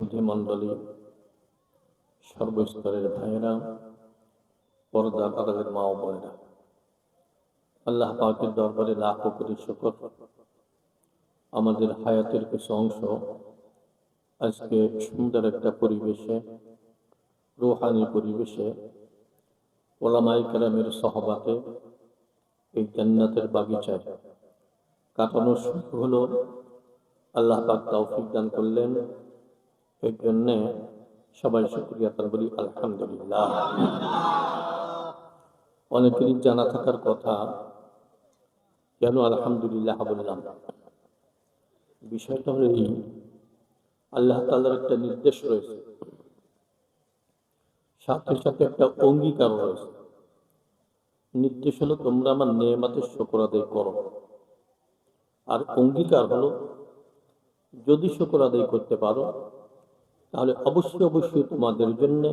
সুধী মণ্ডলী, সর্বস্তরের ভাইয়েরা, পর্দার আড়ালের মা ও বোনেরা, আল্লাহ পাকের দরবারে লাখো কোটি শুকর। আমাদের হায়াতের কিছু অংশ আজকে সুন্দর একটা পরিবেশে, রুহানি পরিবেশে, ওলামায়ে কেরামের সহবাতে এই জান্নাতের বাগিচায় কাটানোর সুযোগ হলো। আল্লাহ পাক তৌফিক দান করলেন, এর জন্যে সবাই শুকরিয়া তার বলি আলহামদুলিল্লাহ। অনেকেরই জানা থাকার কথা, কেন আলহামদুলিল্লাহ বললাম। বিষয়টা হলো এই, আল্লাহ তাআলার একটা নির্দেশ রয়েছে, সাথে সাথে একটা অঙ্গীকার রয়েছে। নির্দেশ হলো তোমরা আমার নেয়ামতের শুকর আদায় করো, আর অঙ্গীকার হলো যদি শুকর আদায় করতে পারো তাহলে অবশ্যই অবশ্যই তোমাদের জন্য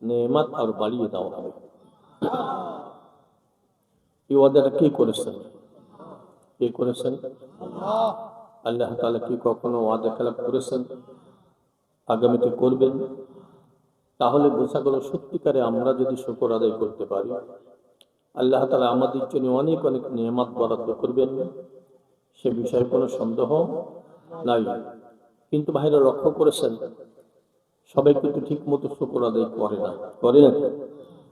নেয়ামত আর বাড়িয়ে দেওয়া হবে। এই ওয়াদাটা কে করেছেন? কে করেছেন? আল্লাহ তাআলা কি কখনো ওয়াদা খেলাপ করেছেন? আগামীতে করবেন? তাহলে বোঝা গেল সত্যিকারে আমরা যদি শুকর আদায় করতে পারি, আল্লাহ তাআলা আমাদের জন্য অনেক অনেক নেয়ামত বরাদ্দ করবেন, সে বিষয়ে কোনো সন্দেহ নাই। কিন্তু ভাইরা লক্ষ্য করেছেন, সবাই কিন্তু ঠিক মতো শুকর আদায় করে না, করে না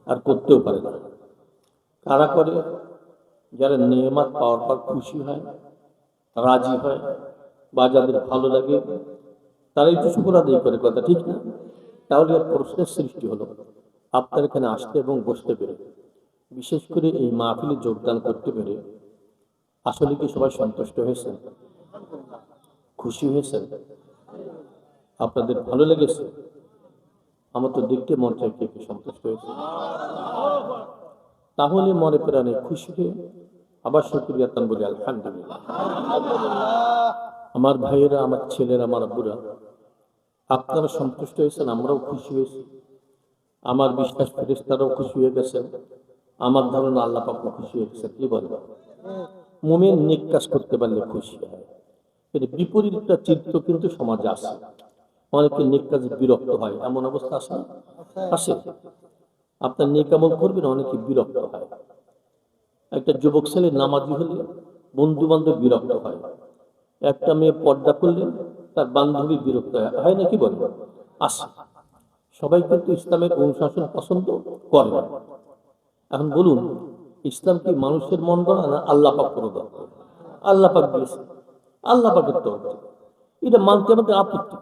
আর করতেও পারে না। কারা করে? যারা নেয়ামত পাওয়ার পর খুশি হয়, রাজি হয়, বা যাদের ভালো লাগে, তারাই তো শুকর আদায় করে, কথা ঠিক না? তাহলে প্রশ্নের সৃষ্টি হলো, আপনার এখানে আসতে এবং বসতে পেরে, বিশেষ করে এই মাহফিলে যোগদান করতে পেরে আসলে কি সবাই সন্তুষ্ট হয়েছেন? খুশি হয়েছেন? আপনাদের ভালো লেগেছে? আমার তো দেখতে মন চাই কে কে সন্তুষ্ট হয়েছে। তাহলে মনে প্রাণে খুশি হয়ে আবার শুকরিয়া তান বলি আলহামদুলিল্লাহ। আমার ভাইয়েরা, আমার ছেলেরা, আমার আব্বুরা, আপনারা সন্তুষ্ট হয়েছেন, আমরাও খুশি হয়েছি। আমার বিশ্বাস ফেরেশতারাও খুশি হয়ে গেছেন, আমার ধারণা আল্লাহ পাক খুশি হয়ে গেছেন। কি বলেন? মুমিন নেক কাজ করতে পারলে খুশি হয়। এর বিপরীত একটা চিত্র কিন্তু সমাজে আছে। অনেকে নেক কাজে বিরক্ত হয়, এমন অবস্থা আছে না? আছে। আপনার নেক আমল করবেন, অনেকে বিরক্ত হয়। একটা যুবক ছেলে নামাজি হলে বন্ধু বান্ধব বিরক্ত হয়, একটা মেয়ে পর্দা করলে তার বান্ধবী বিরক্ত হয় না? কি বলে? আছে। সবাই কিন্তু ইসলামের অনুশাসন পছন্দ করে না। এখন বলুন, ইসলাম কি মানুষের মন গড়া না আল্লাহ পাক করে দেওয়া? আল্লাহ পাক দিয়েছে, আল্লাহ পাকের তরফ। এটা মানতে আমাদের আপত্তি।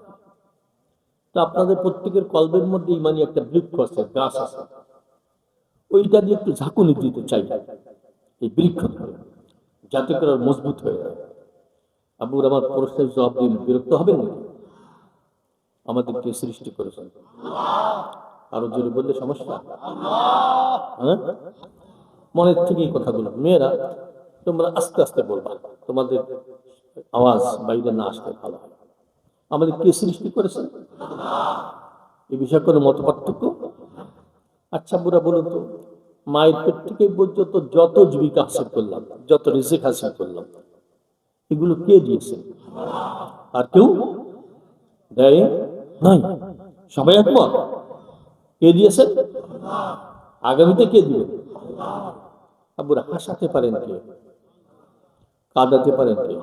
তো আপনাদের প্রত্যেকের কলবের মধ্যে ইমানি একটা বৃক্ষ আছে, গাছ আছে, ওইটা দিয়ে একটু ঝাঁকুনি দিতে চাই এই বৃক্ষ ধরে, যাতে করে মজবুত হয়ে যায়। আবুর আমার প্রশ্নের জবাব দিন, বিরক্ত হবেন না? আমাদেরকে সৃষ্টি করেছেন, আরো জোরে বললে সমস্যা? হ্যাঁ, মনের থেকে এই কথাগুলো। মেয়েরা তোমরা আস্তে আস্তে বলবা, তোমাদের আওয়াজ বাইরে না আসতে ভালো হয়। আমাদের কে সৃষ্টি করেছেন? এই বিষয়ে কোনো মত পার্থক্য? আচ্ছা বুড়া বলুন তো, মায়ের পেট থেকে পর্যন্ত যত জীবিকা হাসিল করলাম, যত রিজিক হাসিল করলাম, এগুলো কে দিয়েছেন? আর কেউ দেয় নাই। সবাই একমত? কে দিয়েছেন? আগামীতে কে দিবে? আবুরা হাসাতে পারেন কে? কাঁদাতে পারেন কে?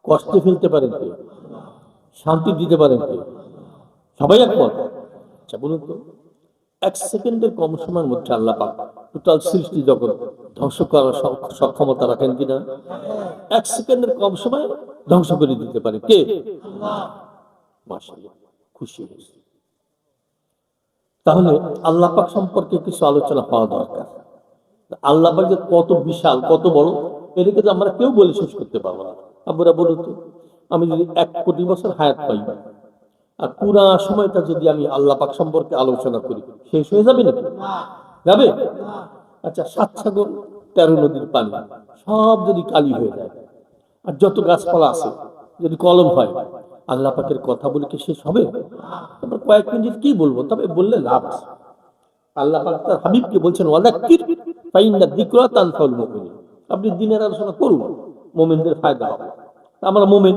কষ্টে ফেলতে পারেন কে? শান্তি দিতে পারেন কে? সবাই একমত? আচ্ছা বলুন তো, এক সেকেন্ডের কম সময়ের মধ্যে আল্লাহ পাক টোটাল সৃষ্টি জগৎ ধ্বংস করার সক্ষমতা রাখেন কিনা? এক সেকেন্ডের কম সময়ে ধ্বংস করে দিতে পারে কে? মাশাআল্লাহ, খুশি হয়েছে। তাহলে আল্লাহ পাক সম্পর্কে কিছু আলোচনা হওয়া দরকার। আল্লাহ পাক যে কত বিশাল, কত বড়, এটাকে তো আমরা কেউ বলে শেষ করতে পারবো না। আব্বুরা বলুন তো, আমি যদি 1 কোটি বছর হায়াত পাই আর পুরা সময়টা যদি আমি আল্লাহ পাক সম্পর্কে আলোচনা করি, শেষ হয়ে যাবে নাকি? যাবে? আচ্ছা, 7 সাগর 13 নদীর পানি সব যদি কালি হয়ে যায়, আর যত গাছপালা আছে যদি কলম হয়, আল্লাহ পাকের কথা বলে কি শেষ হবে? আমরা কয়েক মিনিট কি বলবো, তবে বললে লাভ আছে। আল্লাহ পাক তার হাবিবকে বলছেন, ওয়াযাক্কির ফাইন্না যিকরা তানফাউল মুমিনিন। আপনি দ্বীনের আলোচনা করুন, মুমিনদের ফায়দা হবে। আমরা মুমিন,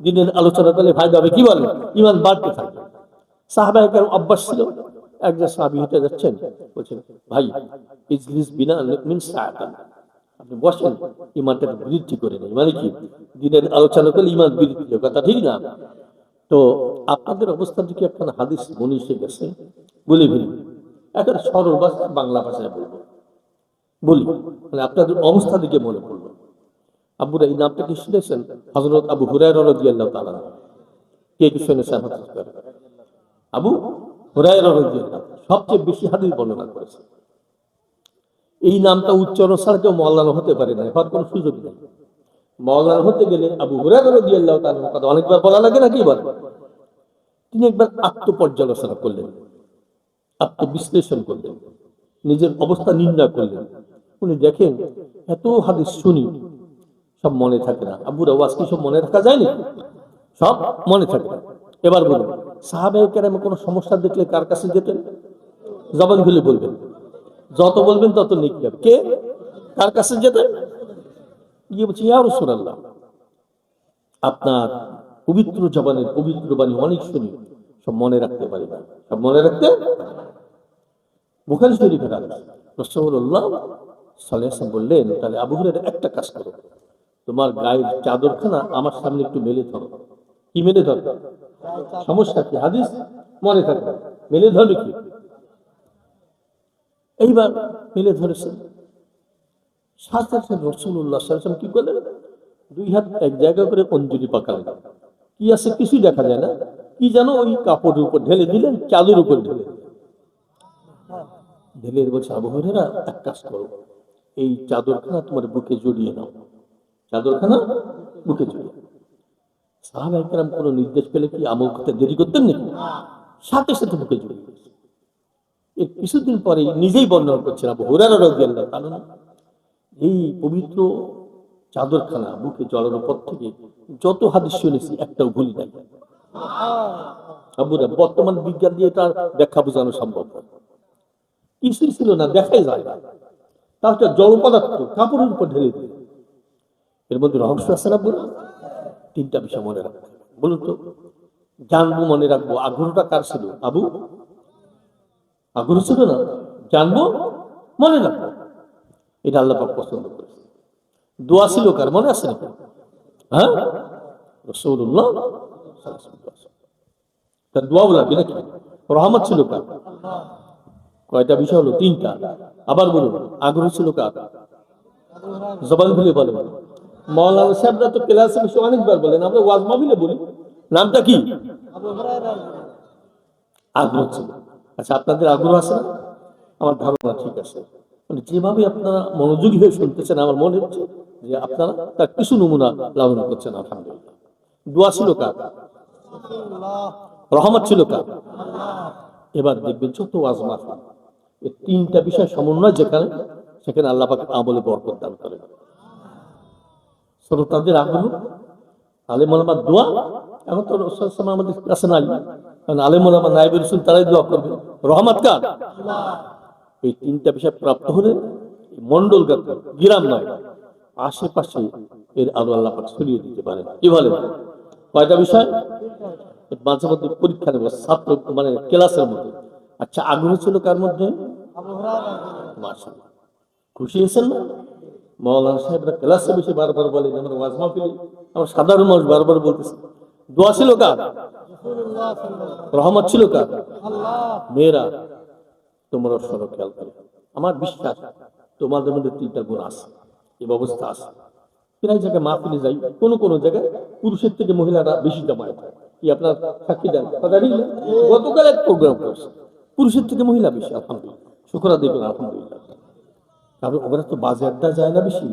দিনের আলোচনা করলে ফায়দা হবে, কি বলেন? ইমান বাড়তে থাকবে। সাহাবায়ে কেরাম অভ্যাস ছিল, একজন সাহাবী হেঁটে যাচ্ছেন, বলছেন ভাই ইজলিস বিনা মিন সাআতান, আপনি বসেন, ইমানটা বৃদ্ধি করে নেই। মানে কি, দিনের আলোচনা করলে ইমান বৃদ্ধি হয়, কথা ঠিক না? তো আপনাদের অবস্থা থেকে একটা হাদিস মনে এসে গেছে, বলে ফেলি, একটা সরল ভাষা বাংলা ভাষায় বলবো, বলি, মানে আপনাদের অবস্থা দিকে মনে পড়লো। আব্বুরা এই নামটা কি শুনেছেন? হযরত আবু হুরায়রা রাদিয়াল্লাহু তাআলা। কে কি শুনেছেন? আবু হুরায়রা রাদিয়াল্লাহু সবচেয়ে বেশি হাদিস বর্ণনা করেছে। এই নামটা উচ্চারণ ছাড়া কেউ মাওলানা হতে পারে না, হওয়ার কোনো সুযোগ নেই। মাওলানা হতে গেলে আবু হুরায়রা রাদিয়াল্লাহু তাআলার কথা অনেকবার বলা লাগে না, কি বলে? তিনি একবার আত্মপর্যালোচনা করলেন, আত্মবিশ্লেষণ করলেন, নিজের অবস্থা নির্ণয় করলেন। উনি দেখেন এত হাদিস শুনি, সব মনে থাকে না। আব্বুরা ওয়াজ কি সব মনে রাখা যায় না? সব মনে থাকে না। এবার বলুন, সাহাবায়ে কেরাম কোনো সমস্যা দেখলে কার কাছে যেতেন? জবান খুলে বলবেন, যত বলবেন তত নেকি হবে। কে? কার কাছে যেতেন? গিয়ে বলছি, ইয়া রাসূলুল্লাহ, আপনার পবিত্র জবানের পবিত্র বাণী অনেক শুনি, সব মনে রাখতে পারি না। সব মনে রাখতে? বুখারী শরীফের হাদিস। রাসূলুল্লাহ সাল্লাল্লাহু আলাইহি ওয়াসাল্লাম বললেন, তাহলে আবু হুরায়রা একটা কাজ করো, তোমার গায়ের চাদরখানা আমার সামনে একটু মেলে ধরো। কি মেলে ধরো? সমস্যা কি? হাদিস মনে থাকে, মেলে ধরবে কি? এইবার মেলে ধরেছেন। সাথে সাথে রাসূলুল্লাহ সাল্লাল্লাহু আলাইহি ওয়াসাল্লাম কি করলেন? দুই হাত এক জায়গা করে অঞ্জলি পাকালেন। কি আছে কিছুই দেখা যায় না, কি যেন ওই কাপড়ের উপর ঢেলে দিলেন, চাদর উপর ঢেলে ঢেলে বলছে, আবু হুরায়রা এক কাজ করো, এই চাদরখানা তোমার বুকে জড়িয়ে নাও। চাদরখানা বুকে জড়িয়ে। সাহাবায়ে কেরাম কোনো নির্দেশ পেলে কি আমল করতে দেরি করতেন নাকি? সাথে সাথে বুকে জড়িয়ে গেছে। এর কিছুদিন পরে নিজেই বর্ণনা করছেন আবু হুরায়রা রাদিয়াল্লাহু তাআলা, এই পবিত্র চাদরখানা বুকে জড়ানোর পর থেকে যত হাদিস শুনেছি একটাও ভুলি নাই। আবুরা বর্তমান বিজ্ঞান দিয়ে তার ব্যাখ্যা বোঝানো সম্ভব না, কিছুই ছিল না, দেখাই যায় না। তাহলে জড় পদার্থ কাপড়ের উপর ঢেলে দিল। এর মধ্যে রহস্য আছে না? বলুন, তিনটা বিষয় মনে রাখবো। বলুন তো, জানবো, মনে রাখবো, আগ্রহটা কার ছিল? আবু আগ্রহ ছিল না, জানবো, মনে রাখবো, এটা আল্লাহ পাক পছন্দ করেছে। দোয়া ছিল কার? মনে আছে নাকি? হ্যাঁ, রাসূলুল্লাহ সাল্লাল্লাহু আলাইহি ওয়াসাল্লাম, তার দোয়া লাগবে নাকি? রহমত ছিল কার? কয়টা বিষয় হলো? তিনটা। আবার বলুন, আগ্রহ ছিল কার? জবান খুলে বলেন। মাওলানা সাহেবরা তো ক্লাসে বসে অনেকবার বলেন, আমরা ওয়াজ মাহফিলে বলি, নামটা কি? আগ্রহ ছিল। আচ্ছা, আপনাদের আগ্রহ আছে না? আমার ধারণা ঠিক আছে। মানে যেভাবে আপনারা মনোযোগী হয়ে শুনতেছেন, আমার মনে হচ্ছে যে আপনারা তার কিছু নমুনা লালন করছেন। আলহামদুলিল্লাহ। দোয়া ছিল কার? রহমত ছিল কার? এবার দেখবেন যত ওয়াজ মাহফিল, এই তিনটা বিষয় সমন্বয় যেখানে, সেখানে আল্লাহ পাক আমলে বরকত দান করেন। শ্রোতাদের আগ্রহ, আলেম ওলামার দোয়া। এখন তো রাসূল সাল্লাল্লাহু আলাইহি ওয়াসাল্লাম আমাদের কাছে নাই, কারণ আলেম ওলামা নায়েবে রাসূল তারাই দোয়া করবে। রহমত কার? এই তিনটা বিষয় প্রাপ্ত হলে মন্ডলগত, গ্রাম নয়, আশেপাশে এর আলো আল্লাহ পাক ছড়িয়ে দিতে পারেন। কি বলেন? কয়টা বিষয়? মাঝে মধ্যে পরীক্ষা নেব, ছাত্র মানে ক্লাসের মধ্যে। আচ্ছা, আগ্রহ ছিল কার মধ্যে? মাশাআল্লাহ, খুশি হয়েছেন না? মাওলানা সাহেবরা ক্লাসে বেশি বারবার বলেন, আমরা ওয়াজ মাহফিলে আমরা সাধারণ মানুষ বারবার বলতেছি। দোয়া ছিল কার? রহমত ছিল কার? মেয়েরা তোমরা সরো খেয়াল করো, আমার বিশ্বাস তোমাদের মধ্যে তিনটা গুণ আছে, এই ব্যবস্থা আছে। প্রায় জায়গায় মাহফিলে যাই, কোনো জায়গায় পুরুষের থেকে মহিলারা বেশি জমায়েত হয়। কি আপনার সাক্ষী দেন? গতকাল এক প্রোগ্রাম করেছে, পুরুষের থেকে মহিলা বেশি। আলহামদুলিল্লাহ, শুকর আদায় করেন, আলহামদুলিল্লাহ। কারণ ওরা তো বাজে আড্ডা যায় না বেশি,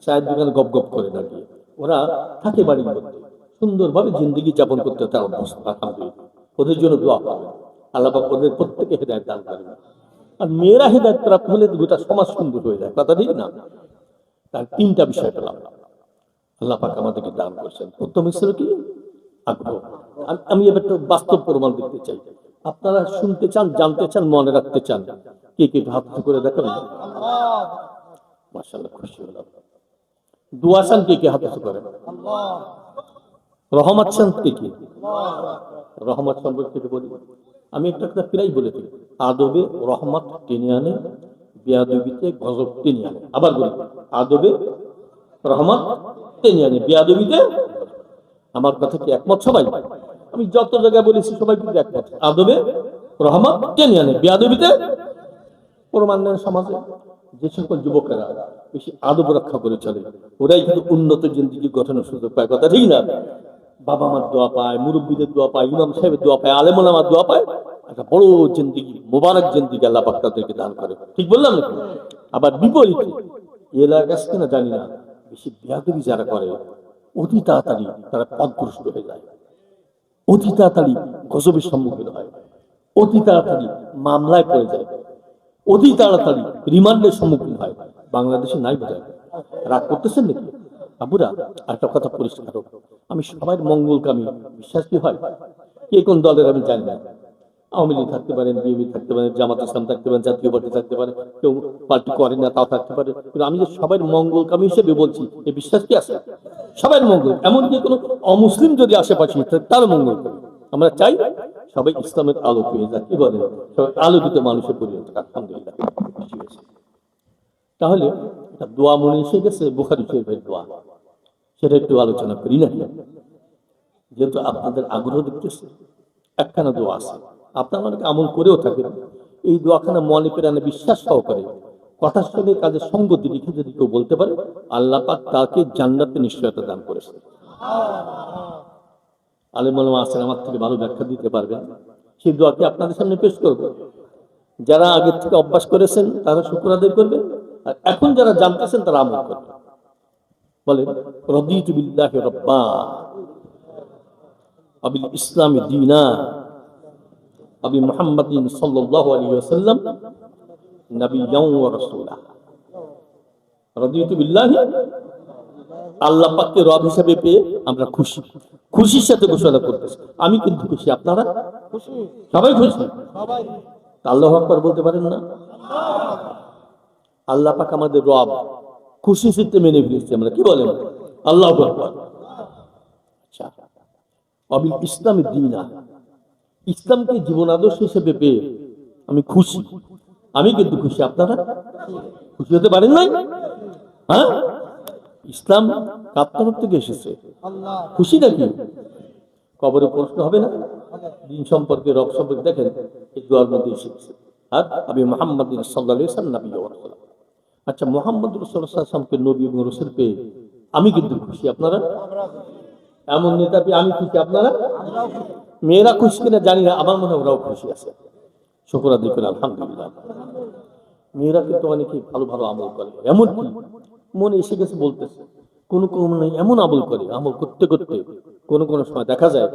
চায়ের দোকানে গপ গপ করে না গিয়ে, ওরা থাকে বাড়ির মধ্যে, সুন্দরভাবে জিন্দগি যাপন করতে তার অভ্যস্ত। আলহামদুলিল্লাহ, ওদের জন্য দোয়া করবেন, আল্লাহ পাক ওদের প্রত্যেকে হেদায়েত দান করেন। আর মেয়েরা হেদায়েত প্রাপ্ত হলে গোটা সমাজ সুন্দর হয়ে যায়, কথা ঠিক না? তার তিনটা বিষয় পেলাম, আল্লাহ পাক আমাদেরকে দান করছেন। প্রথম ছিল কি? আগ্রহ। আমি এবার তো বাস্তব প্রমাণ দেখতে চাই। আপনারা শুনতে চান, জানতে চান, মনে রাখতে চান, কে কে হাত করে দেখাবেন? মাশাআল্লাহ, খুশি হলাম। দোয়া চান, কে কে হাত করেন? রহমত শান্তি কি? রহমত সম্পর্কে বলি, আমি একটা কথা প্রায় বলে দিই, আদবে রহমত টেনে আনে, বেয়াদবিতে গজব টেনে আনে। আবার বলি, আদবে রহমত টেনে আনে, বেয়াদবিতে। আমার কথা কি একমত সবাই? আমি যত জায়গায় বলেছি সবাই কিন্তু একমত, আদবে রহমত টেনে আনে, বেয়াদবিতে। প্রমাণ সমাজে যে সকল যুবকেরা বেশি আদব রক্ষা করে চলে, ওরাই কিন্তু উন্নত জিন্দিগি গঠনের সুযোগ পায়। কথা ঠিক না? বাবা মার দোয়া পায়, মুরব্বীদের দোয়া পায়, ইমাম সাহেবের দোয়া পায়, আলেম ওলামার দোয়া পায়, একটা বড় জিন্দিগি, মোবারক জিন্দিগি আল্লাহ পাক তাদেরকে দান করে। ঠিক বললাম নাকি? আবার বিপরীতে এলাকার কাছে কিনা জানি না, বেশি বেয়াদবি যারা করে অতি তাড়াতাড়ি তারা পথভ্রষ্ট হয়ে যায়, অতি তাড়াতাড়ি গজবের সম্মুখীন হয়, অতি তাড়াতাড়ি মামলায় পড়ে যায়, অতি তাড়াতাড়ি রিমান্ডের সম্মুখীন হয়। বাংলাদেশে নাই বোঝায়। রাগ করতেছেন নাকি আবুরা? একটা কথা পরিষ্কার হোক, আমি সবার মঙ্গলকামী বিশ্বাসী হয়। কে কোন দলের আমি জানি না, আওয়ামী লীগ থাকতে পারেন, বিএনপি থাকতে পারেন, জামাত ইসলাম থাকতে পারেন, জাতীয় পার্টি থাকতে পারে, কেউ পার্টি করেন না তাও থাকতে পারে, কিন্তু আমি যে সবার মঙ্গলকামী হিসেবে বলছি, এই বিশ্বাস কি আছে? সবার মঙ্গল, এমনকি কোনো অমুসলিম যদি আশেপাশে তার মঙ্গলকামী। আমরা চাই সবাই ইসলামের আলো পেয়ে যায়, কি বলেন? সবাই আলোকিত মানুষের পরিণত, আলহামদুলিল্লাহ। তাহলে একটা দোয়া মনে এসে গেছে, বুখারী শরীফের দোয়া, সেটা একটু আলোচনা করি না? যেহেতু আপনাদের আগ্রহ দেখতেছে, একখানা দোয়া আছে, আপনারা অনেকে আমল করেও থাকেন। এই দোয়াখানা মনে প্রাণে বিশ্বাস সহকারে কথার সঙ্গে কাজের সঙ্গতি লিখে যদি কেউ বলতে পারে, আল্লাহ পাক তাকে জান্নাতে নিশ্চয়তা দান করেছে। আলেম ওলামা আছেন, আমার থেকে ভালো ব্যাখ্যা দিতে পারবেন। সেই দোয়াকে আপনাদের সামনে পেশ করব। যারা আগের থেকে অভ্যাস করেছেন তারা শুকর আদায় করবেন, আর এখন যারা জানতেছেন তারা আমল করবেন। বলেন, রাদিতু বিল্লাহি রাব্বা আবিল ইসলামি দীনা আবি মুহাম্মাদিন সাল্লাল্লাহু আলাইহি ওয়াসাল্লাম নবিয়্যান ওয়া রাসূলা। রাদিতু বিল্লাহি, আল্লাহ পাককে রব হিসেবে পেয়ে আমরা খুশি, খুশির সাথে ঘোষণা করতেছি আমি কিন্তু খুশি। আপনারা খুশি? সবাই খুশি? সবাই। আল্লাহু আকবার বলতে পারেন না? আল্লাহ পাক আমাদের রব, খুশি চিত্তে মেনে ফেলেছি আমরা, কি বলেন? আল্লাহু আকবার। আচ্ছা, আবিল ইসলামি দীনা, ইসলামকে জীবন আদর্শ হিসেবে পেয়ে আমি খুশি, আমি কিন্তু খুশি। আপনারা খুশি হতে পারেন নাই? হ্যাঁ, ইসলাম কার তরফ থেকে এসেছে? খুশি নাকি? কবরে প্রশ্ন হবে না? দিন সম্পর্কে, রব সম্পর্কে দেখেন এই দোয়ার মধ্যে এসেছে। আর আমি মুহাম্মদ সাল্লাল্লাহু আলাইহি ওয়াসাল্লাম নবী ওয়া রাসূল। আচ্ছা, মুহাম্মদ রাসূলুল্লাহ সাল্লাল্লাহু আলাইহি ওয়াসাল্লামকে নবী এবং রাসূল পেয়ে আমি কিন্তু খুশি। আপনারা? এমন নেতা পেয়ে আমি খুশি, আপনারা? মেয়েরা খুশি কিনা জানি না, আমার মনে হয় ওরাও খুশি আছে। শুকর আদায় করে আলহামদুলিল্লাহ। মেয়েরা কিন্তু অনেকে ভালো ভালো আমল করে, এমন কি মনে এসে গেছে বলতেছে, কোন কোন এমন আমল করে, আমল করতে করতে কোন কোন সময় দেখা যায়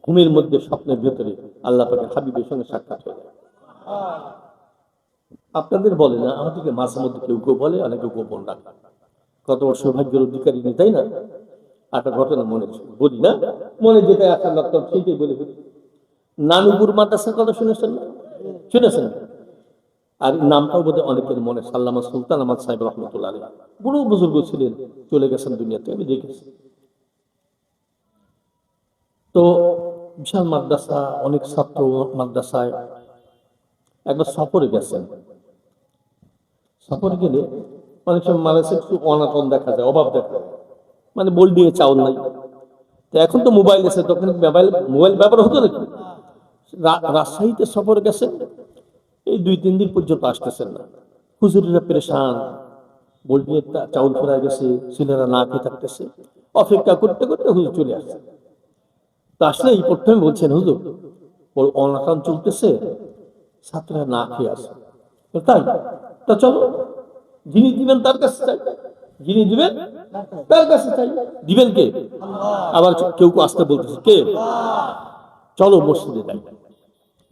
ঘুমের মধ্যে, স্বপ্নের ভেতরে আল্লাহ পাকের হাবিবের সঙ্গে সাক্ষাৎ হয়ে যায়। আপনাদের বলে না, আমাদেরকে মাঝে মধ্যে কেউ কেউ বলে, অনেকে গোপন রাখে। কত বড় সৌভাগ্যের অধিকারী নেই, তাই না? একটা ঘটনা মনে বলি না, মনে যেটা আসা লাগতাম সেইটাই বলে ফেলি। নানুপুর মাদ্রাসার কথা শুনেছেন না? শুনেছেন? আর নামটাও বোধহয় অনেকের মনে, সাল্লামা সুলতান আহমদ সাহেব রহমতুল্লাহ আলাইহি, বড় বুজুর্গ ছিলেন, চলে গেছেন দুনিয়াতে, আমি দেখেছি। তো বিশাল মাদ্রাসা, অনেক ছাত্র মাদ্রাসায়। একবার সফরে গেছেন, সফরে গেলে অনেক সময় মানুষের একটু অনাটন দেখা যায়, অভাব দেখা যায়, মানে বল দিয়ে চাউল নাই। তো এখন তো মোবাইল আছে, তখন মোবাইল ব্যবহার হতো নাকি? রাজশাহীতে সফরে গেছেন, এই 2-3 দিন পর্যন্ত আসতেছেন না। হুজুরেরা পেরেশান, বল দিয়ে চাউল ফুরায় গেছে, ছেলেরা না খেয়ে থাকতেছে। অপেক্ষা করতে করতে হুজুর চলে আসছে। তো আসলে এই প্রথমে বলছেন, হুজুর ওর অনাটন চলতেছে, ছাত্ররা না খেয়ে আসে। তাই? তা চলো, যিনি দিবেন তার কাছে চাই, যিনি দিবেন তার কাছে চাই। দিবেন কে? আবার কেউ কেউ আসতে বলতেছে, কে? চলো মসজিদে যাই।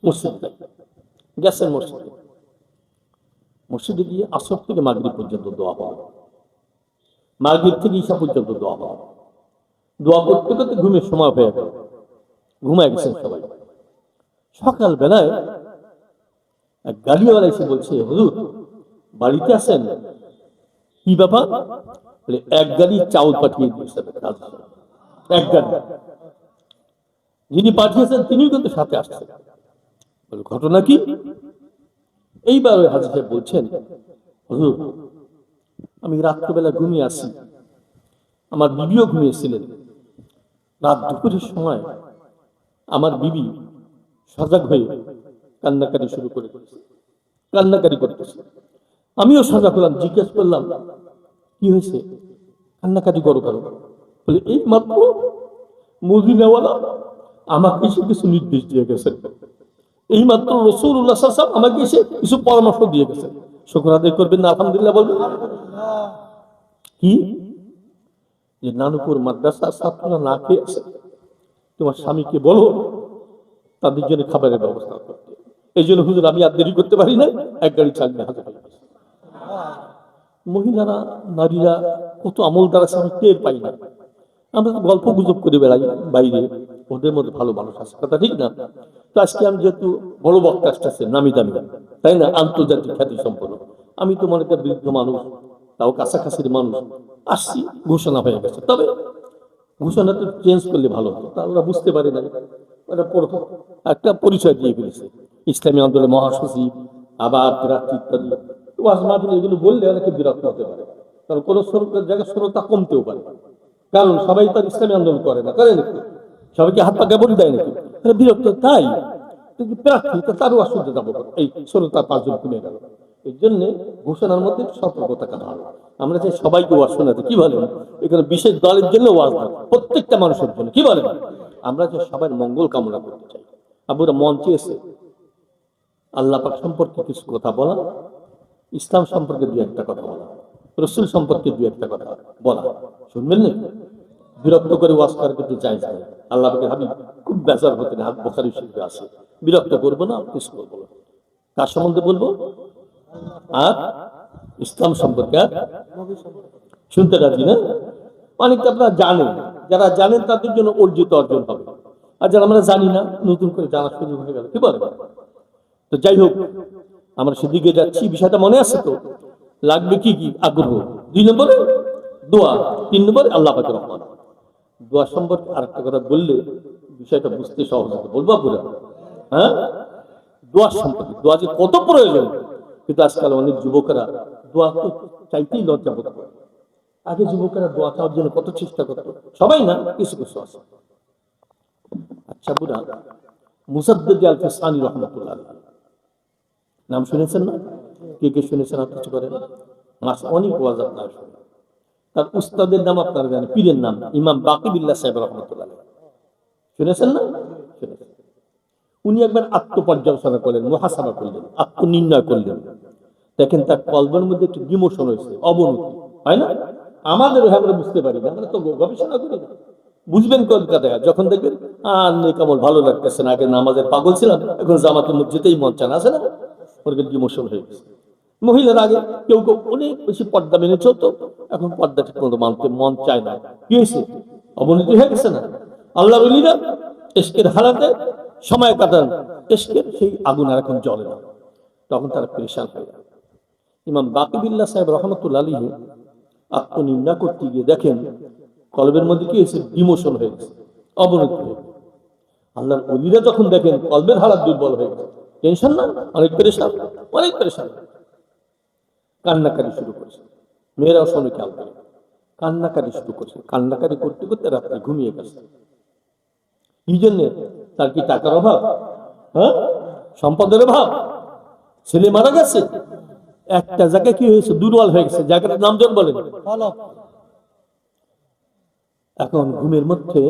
মসজিদে যাই, গেছেন মসজিদে। মসজিদে গিয়ে আসর থেকে মাগরিব পর্যন্ত দোয়া পাবো, মাগরিব থেকে ঈশা পর্যন্ত দোয়া পাবো। দোয়া করতে করতে ঘুমের সময় হয়ে গেল, ঘুমায় গেছেন সবাই। সকাল বেলায় এক গাড়িওয়ালা এসে বলছে, হুজুর বাড়িতে আছেন? কি ব্যাপার? এক গাড়ি চাউল পাঠিয়ে দিয়েছে। এক গাড়ি। যিনি পাঠিয়েছেন তিনিও কিন্তু সাথে আসছেন। ঘটনা কি? এইবার ওই হাজী সাহেব বলছেন, হুজুর আমি রাত্রিবেলা ঘুমিয়ে আসি, আমার বিবিও ঘুমিয়েছিলেন। রাত দুপুরের সময় আমার বিবি সজাগ হয়ে কান্নাকাটি শুরু করে দিয়েছে, কান্নাকাটি করতেছে। আমিও সজাগ হলাম, জিজ্ঞেস করলাম কি হয়েছে, কান্নাকাটি করো কেন? বলে এই মাত্র মদিনাওয়ালা আমাকে এসে কিছু নির্দেশ দিয়ে গেছেন, এই মাত্র রাসূলুল্লাহ সাল্লাল্লাহু আলাইহি ওয়াসাল্লাম আমাকে এসে কিছু পরামর্শ দিয়ে গেছেন। শুকর আদায় করবেন না আলহামদুলিল্লাহ বলবেন? কি যে নানুপুর মাদ্রাসার ছাত্ররা না খেয়ে আছে, তোমার স্বামীকে বলো তাদের জন্য খাবারের ব্যবস্থা করতে। এই জন্য হুজুর আমি আর দেরি করতে পারি না, এক গাড়ি চাল নিয়ে হাতে পাই। মহিলারা নারীরা কত আমল দ্বারা আমি টের পাই না। আমরা তো গল্প গুজব করে বেড়াই বাইরে, ওদের মধ্যে ভালো মানুষ আছে, কথা ঠিক না? তো আজকে আমি যেহেতু বড় বক্তা আসতেছে নামি দামি, তাই না, আন্তর্জাতিক খ্যাতি সম্পন্ন, আমি তো মনে করি বৃদ্ধ মানুষ, তাও কাছাকাছির মানুষ, আসছি, ঘোষণা হয়ে গেছে। তবে ঘোষণাটা চেঞ্জ করলে ভালো হতো, তা ওরা বুঝতে পারে না। ওরা একটা পরিচয় দিয়ে ফেলেছে, ইসলামী আন্দোলনের মহাসচিব, আবার প্রার্থী ইত্যাদি। ওয়াজ মাহফিল এগুলো বললে অনেকে বিরক্ত হতে পারে, কারণ কোনো জায়গায় শ্রোতা কমতেও পারে। কারণ সবাই তার ইসলামী আন্দোলন করে না, করে নাকি? সবাইকে হাত পা কেবলই দেয় নাকি? বিরক্ত তাই প্রার্থী তারও অসুবিধা যাবো, এই শ্রোতা 5 জন কমে গেল। এই জন্য ঘোষণার মধ্যে সতর্ক থাকা ভালো। আমরা চাই সবাইকে ওয়াজ শোনাতে, কি বলেন? এখানে বিশেষ দলের জন্য ওয়াজ না, প্রত্যেকটা মানুষের জন্য, কি বলেন? আমরা যে সবার মঙ্গল কামনা করতে চাই। আবুরা মন চেয়েছে আল্লাহ পাক সম্পর্কে কিছু কথা বলা, ইসলাম সম্পর্কে 2-1 কথা বলা, রাসূল সম্পর্কে 2-1 কথা বলা, শুনবেন নাকি? বিরক্ত করে ওয়াজ করার কিন্তু জায়েজ নাই। আল্লাহ পাকের হাবিব খুব বেজার হতেন, বুখারী শরীফে আছে। বিরক্ত করবো না, কিছু করবো না। কার সম্বন্ধে বলবো? আর ইসলাম সম্পর্কে। আর শুনতে রাজি না? অনেকটা আপনারা জানেন, যারা জানেন তাদের জন্য অর্জিত অর্জন হবে, আর যারা আমরা জানি না নতুন করে জানা শুরু হয়ে গেল, কি বলে? তো যাই হোক, আমরা সেদিকে যাচ্ছি। বিষয়টা মনে আছে তো? লাগবে কি কি? আগ্রহ। 2 নম্বরে দোয়া, 3 নম্বরে আল্লাহ পাকের রহমত। দোয়া সম্পর্কে আরেকটা কথা বললে বিষয়টা বুঝতে সহজ হবে, বলবো পুরা? হ্যাঁ, দোয়া সম্পর্কে, দোয়া যে কত প্রয়োজন, কিন্তু আজকাল অনেক যুবকেরা দোয়া তো চাইতেই লজ্জা বোধ করে। আগে যুবকেরা দোয়া চাওয়ার জন্য কত চেষ্টা করতো, সবাই না, কিছু কিছু আছে। আচ্ছা বুড়া মুসাদ্দেদ আল-ফিসানি রাহমাতুল্লাহ আলাইহি নাম শুনেছেন না? কে কে শুনেছেন? আর কিছু করেন? অনেক ওয়াজ আপনারা শুনেন। তার উস্তাদের নাম আপনারা জানেন, পীরের নাম ইমাম বাকিবিল্লাহ সাহেব রাহমাতুল্লাহ আলাইহি, শুনেছেন না? শুনেছেন। উনি একবার আত্মপর্যালোচনা করলেন, মুহাসাবা করলেন, আত্মনির্ণয় করলেন। দেখেন তার কলবের মধ্যে একটু ডিমোশন হয়েছে, অবনতি, হয় না? আমাদের আমরা বুঝতে পারি না, আমরা তো গবেষণা করি না। বুঝবেন কলকাতায় যখন দেখবেন কেমন ভালো লাগতেছে না, আগে নামাজের পাগল ছিলাম, এখন জামাতের মসজিদেই মন চান, আছে না? ওর ডিমোশন হয়ে গেছে। মহিলার আগে কেউ কেউ অনেক বেশি পর্দা মেনে চলতো, এখন পর্দা ঠিক মতো মানতে মন চায় না। কি হয়েছে? অবনতি হয়ে গেছে না? আল্লাহ বলিরা এশকের হারাতে সময় কাটান, এশকের সেই আগুন আর এখন জ্বলে না, তখন তারা পেরেশান হয়ে যায়। ইমাম বাকিবিল্লাহ সাহেব রাহমাতুল্লাহ আলাইহি আত্মনির্ণয় করতে গিয়ে দেখেন কলবের মধ্যে কি হয়েছে? ডিমোশন হয়ে গেছে, অবনতি হয়ে গেছে। আল্লাহর ওলিরা যখন দেখেন কলবের হালাত দুর্বল হয়ে গেছে, টেনশন না, অনেক পেরেশান, অনেক পেরেশান, কান্নাকারি শুরু করেছে। মেয়েরাও শোনে, খেয়াল করে, কান্নাকারি শুরু করছে। কান্নাকারি করতে করতে রাত্রে ঘুমিয়ে গেছে। এই জন্যে তার কি টাকার অভাব? হ্যাঁ, সম্পদের অভাব? ছেলে মারা গেছে, একটা জায়গায় কি হয়েছে? দুর্বল হয়ে গেছে, জায়গাটার নাম জন বলেন। এখন ঘুমের মধ্যে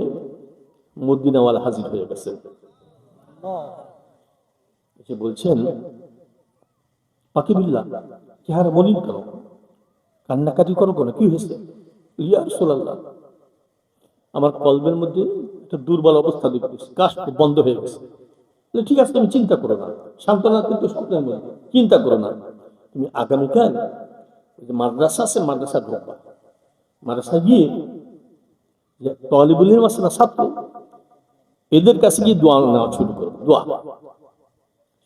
মদিনাওয়ালা হাজির হয়ে গেছে, এসে বলছেন বাকিবিল্লাহ চেহারা মলিন কেন, কান্নাকাটি করো কেন, কি হয়েছে? ইয়া রাসূলুল্লাহ আমার কলবের মধ্যে একটা দুর্বল অবস্থা দেখতেছি, কাশ বন্ধ হয়ে গেছে। ঠিক আছে, তুমি চিন্তা করো না, সান্ত্বনা কিন্তু স্বপ্নের মধ্যে, চিন্তা করো না, তুমি আগামীকাল মাদ্রাসা আছে, মাদ্রাসা ঢোকবা, মাদ্রাসা গিয়ে তালিবুল ইলম আছে না, ছাত্র, এদের কাছে গিয়ে দোয়া নেওয়া শুরু করো। দোয়া,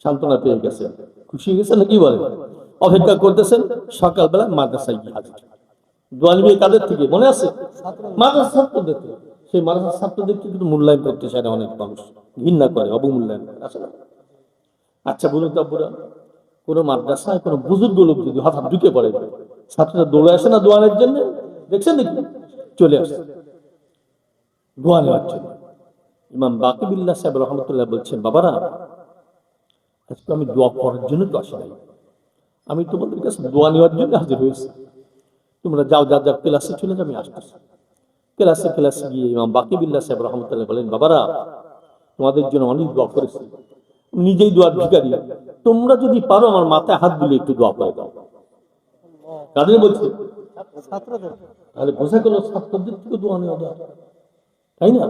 সান্ত্বনা পেয়ে গেছেন, খুশি হয়ে গেছেন, কি বলে? অপেক্ষা করতেছেন, সকালবেলা মাদ্রাসায় গিয়ে হাজির। দোয়া নিবে কাদের থেকে? মনে আছে? মাদ্রাসা ছাত্রদের থেকে। সেই মাদ্রাসার ছাত্রদেরকে কিন্তু মূল্যায়ন করতে চায় না অনেক মানুষ, ঘৃণা করে, অবমূল্যায়ন করে। আসলে আচ্ছা বলুন তো আব্বুরা, কোনো মাদ্রাসায় কোনো বুজুর্গ লোক যদি হঠাৎ ঢুকে পড়ে, ছাত্ররা দৌড়ে আসে না দোয়ানের জন্য? দেখছেন নাকি? চলে আসে দোয়া নেওয়ার জন্য। ইমাম বাকিবিল্লাহ সাহেব রহমতুল্লাহ বলছেন, বাবারা আজকে আমি দোয়া করার জন্য তো আসি নাই, আমি তোমাদের কাছে দোয়া নেওয়ার জন্য হাজির হয়েছি। তোমরা যাও, যা যা ক্লাসে চলে যাও, আমি আসতেছি। ক্লাসে গিয়ে ইমাম বাকিবিল্লাহ সাহেব রহমতুল্লাহ বলেন, বাবারা তোমাদের জন্য অনেক দোয়া করেছি, নিজেই দোয়ার ভিখারি, তোমরা যদি পারো আমার মাথায় হাত দিলে একটু দোয়া করে দাও। কাদের বলছে? তাহলে বোঝা গেল ছাত্রদের থেকে দোয়া নেওয়া দরকার, তাই না?